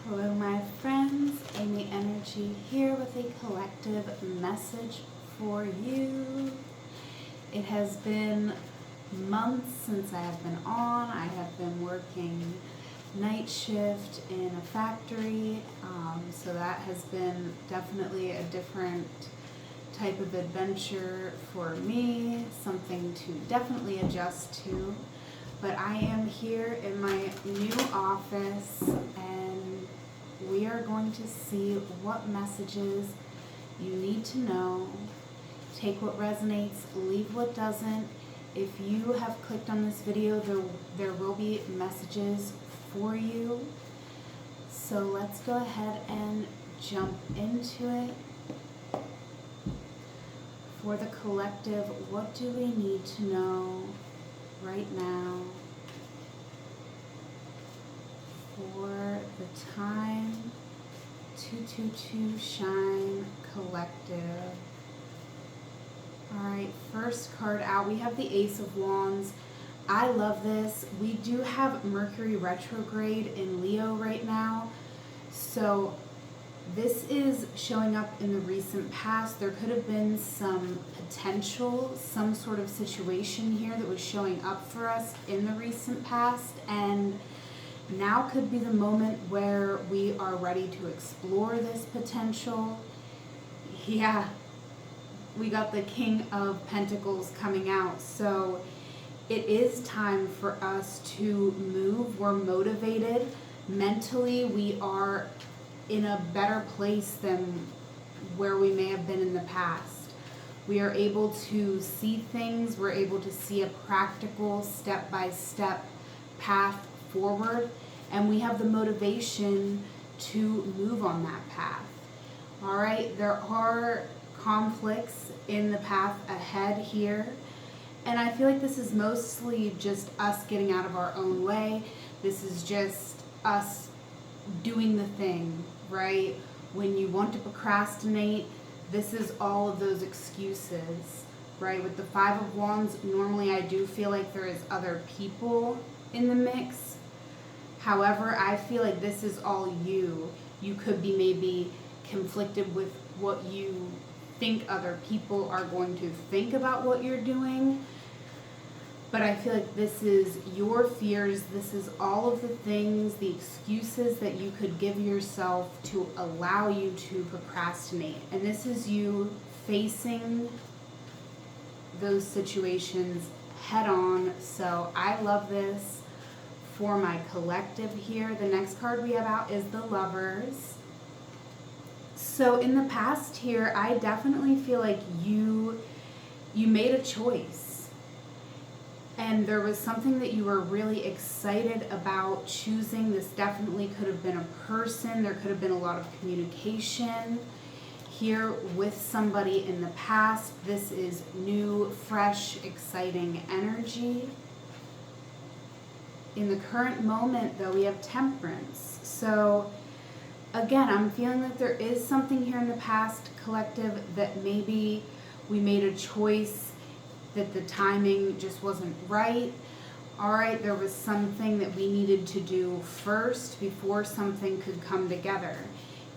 Hello my friends, Amy Energy here with a collective message for you. It has been months since I have been on. I have been working night shift in a factory, so that has been definitely a different type of adventure for me, something to definitely adjust to. But I am here in my new office and we are going to see what messages you need to know. Take what resonates, leave what doesn't. If you have clicked on this video, there will be messages for you. So let's go ahead and jump into it. For the collective, what do we need to know right now for the time 222 Shine Collective? Alright, first card out, we have the Ace of Wands. I love this. We do have Mercury Retrograde in Leo right now, so this is showing up in the recent past. There could have been some potential, some sort of situation here that was showing up for us in the recent past, and now could be the moment where we are ready to explore this potential. Yeah, we got the King of Pentacles coming out, so it is time for us to move. We're motivated. Mentally, we are in a better place than where we may have been in the past. We are able to see things. We're able to see a practical step-by-step path forward, and we have the motivation to move on that path. All right, there are conflicts in the path ahead here, and I feel like this is mostly just us getting out of our own way. This is just us doing the thing, right? When you want to procrastinate, this is all of those excuses, right? With the Five of Wands, normally I do feel like there is other people in the mix. However, I feel like this is all you. You could be maybe conflicted with what you think other people are going to think about what you're doing. But I feel like this is your fears. This is all of the things, the excuses that you could give yourself to allow you to procrastinate. And this is you facing those situations head on. So I love this for my collective here. The next card we have out is the Lovers. So in the past here, I definitely feel like you made a choice. And there was something that you were really excited about choosing. This definitely could have been a person. There could have been a lot of communication here with somebody in the past. This is new, fresh, exciting energy. In the current moment, though, we have Temperance. So again, I'm feeling that there is something here in the past, collective, that maybe we made a choice that the timing just wasn't right. All right, there was something that we needed to do first before something could come together.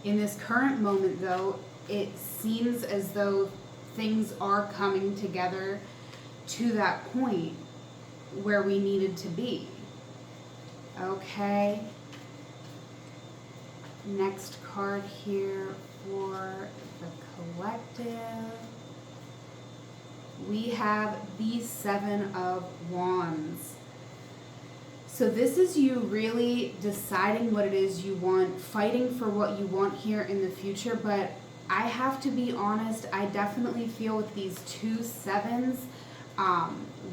In this current moment, though, it seems as though things are coming together to that point where we needed to be. Okay. Next card here for the collective. We have the Seven of Wands. So this is you really deciding what it is you want, fighting for what you want here in the future. But I have to be honest, I definitely feel with these two sevens,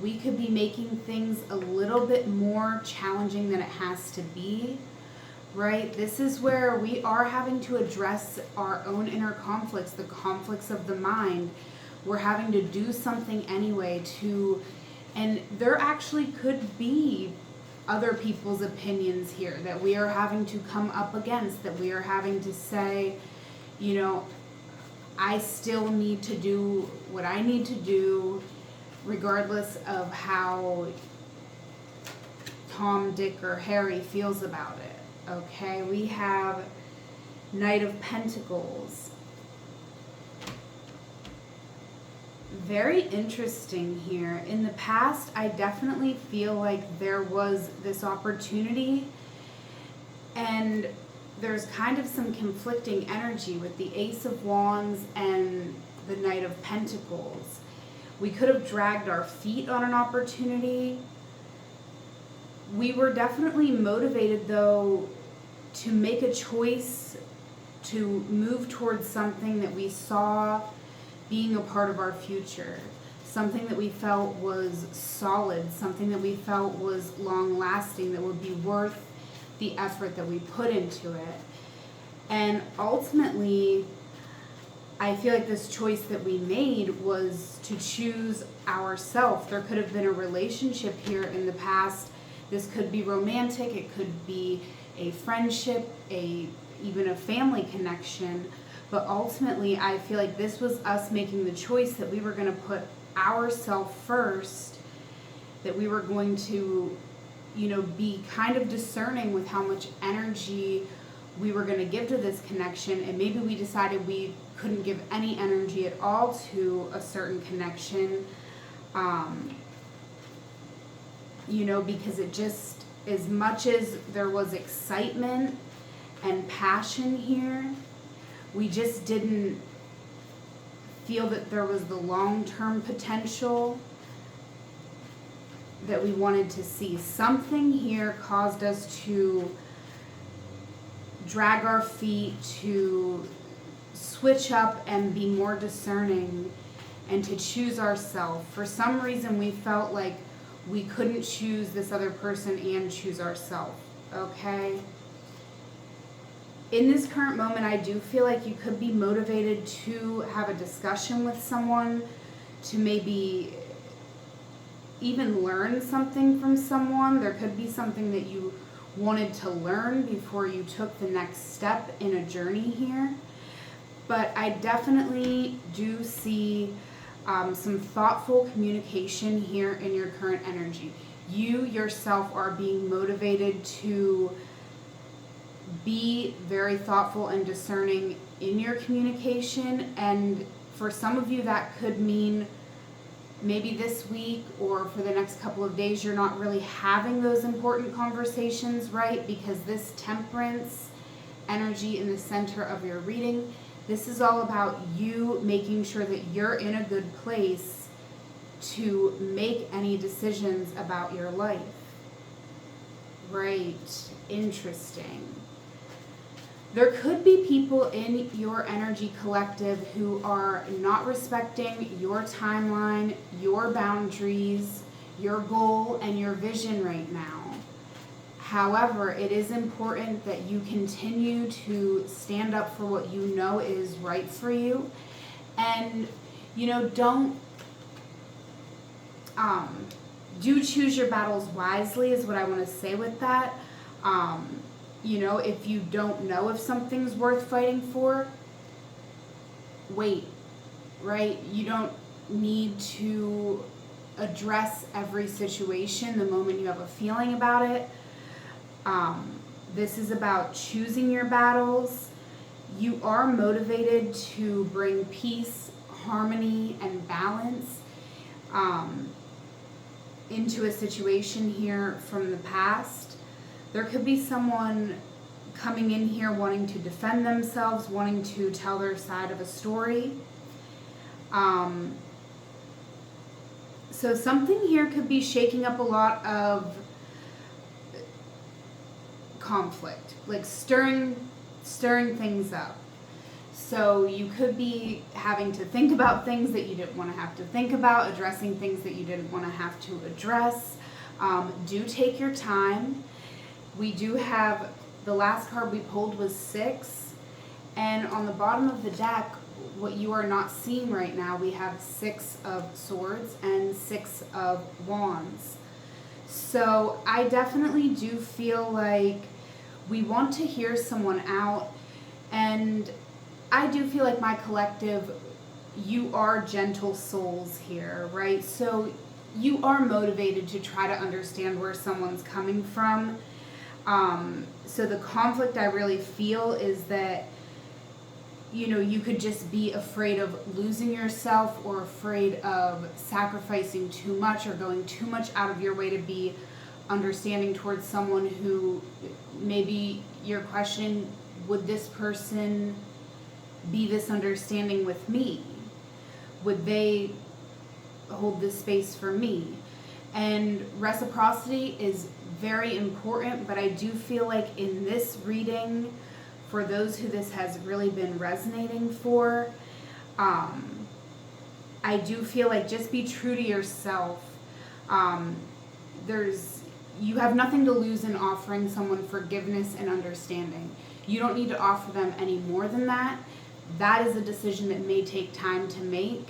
we could be making things a little bit more challenging than it has to be, right? This is where we are having to address our own inner conflicts, the conflicts of the mind. We're having to do something anyway and there actually could be other people's opinions here that we are having to come up against, that we are having to say, you know, I still need to do what I need to do regardless of how Tom, Dick, or Harry feels about it. Okay, we have Knight of Pentacles. Very interesting here. In the past, I definitely feel like there was this opportunity, and there's kind of some conflicting energy with the Ace of Wands and the Knight of Pentacles. We could have dragged our feet on an opportunity. We were definitely motivated, though, to make a choice to move towards something that we saw being a part of our future, something that we felt was solid, something that we felt was long-lasting, that would be worth the effort that we put into it. And ultimately, I feel like this choice that we made was to choose ourselves. There could have been a relationship here in the past. This could be romantic, it could be a friendship, even a family connection. But ultimately, I feel like this was us making the choice that we were going to put ourselves first, that we were going to, be kind of discerning with how much energy we were going to give to this connection. And maybe we decided we couldn't give any energy at all to a certain connection, because it just, as much as there was excitement and passion here, we just didn't feel that there was the long-term potential that we wanted to see. Something here caused us to drag our feet, to switch up and be more discerning, and to choose ourselves. For some reason, we felt like we couldn't choose this other person and choose ourselves, okay? In this current moment, I do feel like you could be motivated to have a discussion with someone, to maybe even learn something from someone. There could be something that you wanted to learn before you took the next step in a journey here. But I definitely do see some thoughtful communication here in your current energy. You yourself are being motivated to be very thoughtful and discerning in your communication, and for some of you that could mean maybe this week or for the next couple of days you're not really having those important conversations, right? Because this Temperance energy in the center of your reading, this is all about you making sure that you're in a good place to make any decisions about your life. Right, interesting. There could be people in your energy collective who are not respecting your timeline, your boundaries, your goal, and your vision right now. However, it is important that you continue to stand up for what you know is right for you. And, don't, do choose your battles wisely is what I want to say with that. If you don't know if something's worth fighting for, wait, right? You don't need to address every situation the moment you have a feeling about it. This is about choosing your battles. You are motivated to bring peace, harmony, and balance into a situation here from the past. There could be someone coming in here wanting to defend themselves, wanting to tell their side of a story. So something here could be shaking up a lot of conflict, like stirring things up. So you could be having to think about things that you didn't want to have to think about, addressing things that you didn't want to have to address. Do take your time. We do have, the last card we pulled was 6, and on the bottom of the deck, what you are not seeing right now, we have 6 of Swords and 6 of Wands. So I definitely do feel like we want to hear someone out, and I do feel like my collective, you are gentle souls here, right? So you are motivated to try to understand where someone's coming from. So the conflict I really feel is that, you know, you could just be afraid of losing yourself or afraid of sacrificing too much or going too much out of your way to be understanding towards someone who maybe you're questioning, would this person be this understanding with me? Would they hold this space for me? And reciprocity is very important, but I do feel like in this reading, for those who this has really been resonating for, I do feel like just be true to yourself. You have nothing to lose in offering someone forgiveness and understanding. You don't need to offer them any more than that. That is a decision that may take time to make.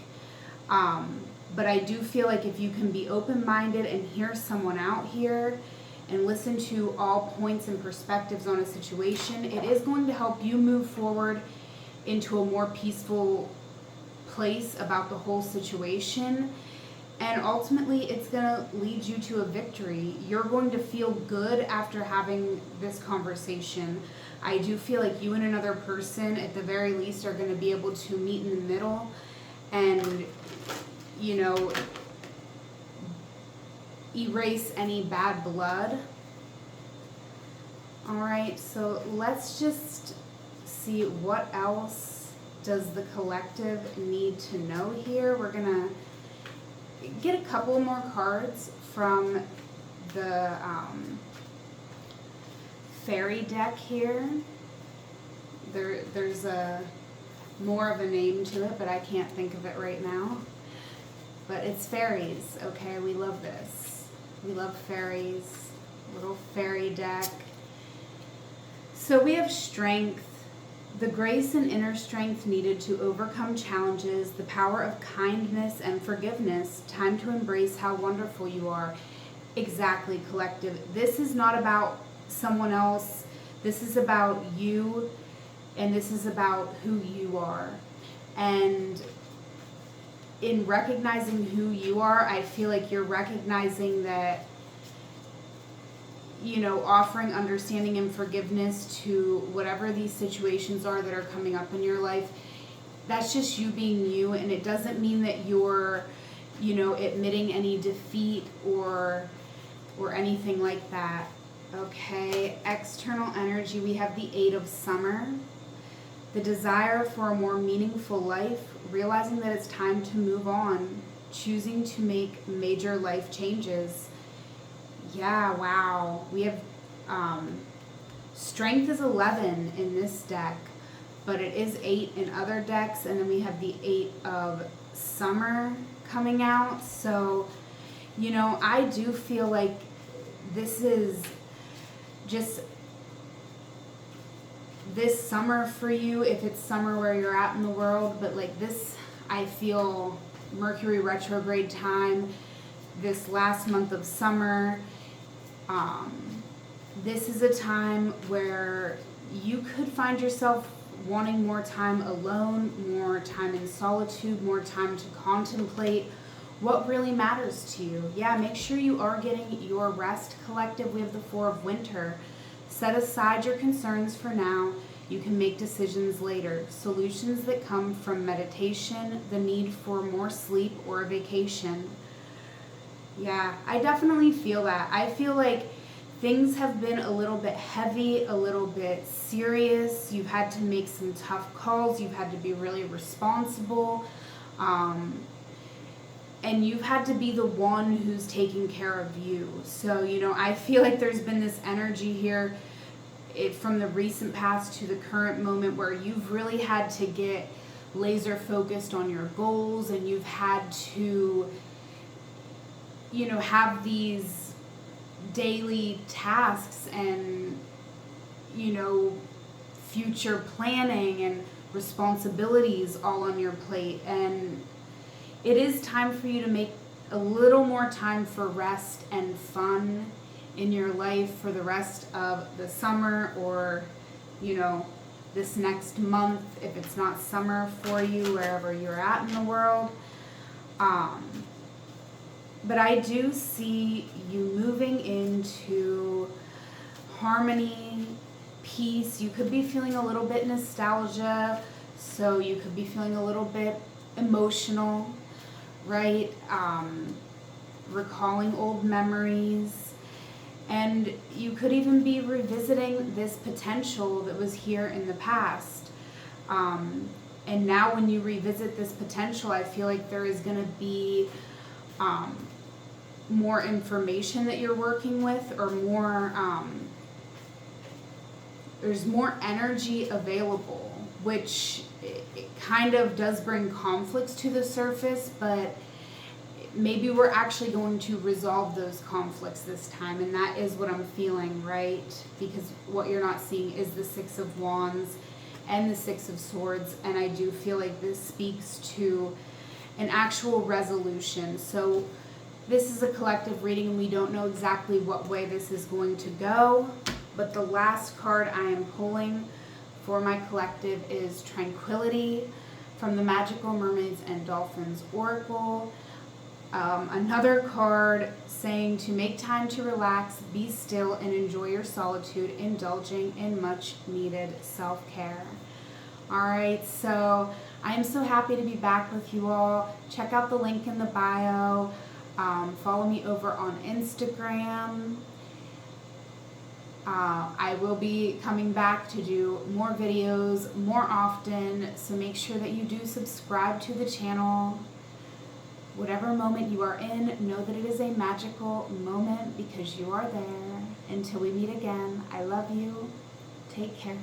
But I do feel like if you can be open-minded and hear someone out here and listen to all points and perspectives on a situation, it is going to help you move forward into a more peaceful place about the whole situation. And ultimately, it's going to lead you to a victory. You're going to feel good after having this conversation. I do feel like you and another person, at the very least, are going to be able to meet in the middle and, you know, erase any bad blood. All right, so let's just see what else does the collective need to know here. We're going to get a couple more cards from the fairy deck here. There's a more of a name to it, but I can't think of it right now. But it's fairies, okay? We love this. We love fairies. Little fairy deck. So we have strength, the grace and inner strength needed to overcome challenges, the power of kindness and forgiveness, time to embrace how wonderful you are. Exactly, collective. This is not about someone else. This is about you, and this is about who you are. And in recognizing who you are, I feel like you're recognizing that, you know, offering understanding and forgiveness to whatever these situations are that are coming up in your life. That's just you being you, and it doesn't mean that you're, you know, admitting any defeat or anything like that. Okay, external energy, we have the 8 of Summer. The desire for a more meaningful life, realizing that it's time to move on, choosing to make major life changes. Yeah, wow. We have strength is 11 in this deck, but it is 8 in other decks, and then we have the 8 of Summer coming out. So, you know, I do feel like this is just this summer for you, if it's summer where you're at in the world, but like this, I feel Mercury retrograde time, this last month of summer, this is a time where you could find yourself wanting more time alone, more time in solitude, more time to contemplate what really matters to you. Yeah, make sure you are getting your rest, collective. We have the 4 of Winter. Set aside your concerns for now. You can make decisions later. Solutions that come from meditation, the need for more sleep, or a vacation. Yeah, I definitely feel that. I feel like things have been a little bit heavy, a little bit serious. You've had to make some tough calls. You've had to be really responsible. And you've had to be the one who's taking care of you. So, you know, I feel like there's been this energy here from the recent past to the current moment where you've really had to get laser focused on your goals, and you've had to, you know, have these daily tasks and, you know, future planning and responsibilities all on your plate. And it is time for you to make a little more time for rest and fun in your life for the rest of the summer, or, you know, this next month if it's not summer for you, wherever you're at in the world. But I do see you moving into harmony, peace. You could be feeling a little bit nostalgia, so you could be feeling a little bit emotional, right? Recalling old memories. And you could even be revisiting this potential that was here in the past. And now when you revisit this potential, I feel like there is going to be more information that you're working with, or more, there's more energy available, which it kind of does bring conflicts to the surface, but maybe we're actually going to resolve those conflicts this time, and that is what I'm feeling, right? Because what you're not seeing is the Six of Wands and the Six of Swords, and I do feel like this speaks to an actual resolution. So this is a collective reading, and we don't know exactly what way this is going to go, but the last card I am pulling for my collective is Tranquility from the Magical Mermaids and Dolphins Oracle. Another card saying to make time to relax, be still, and enjoy your solitude, indulging in much needed self-care. Alright, so I am so happy to be back with you all. Check out the link in the bio. Follow me over on Instagram. I will be coming back to do more videos more often, so make sure that you do subscribe to the channel. Whatever moment you are in, know that it is a magical moment because you are there. Until we meet again, I love you. Take care.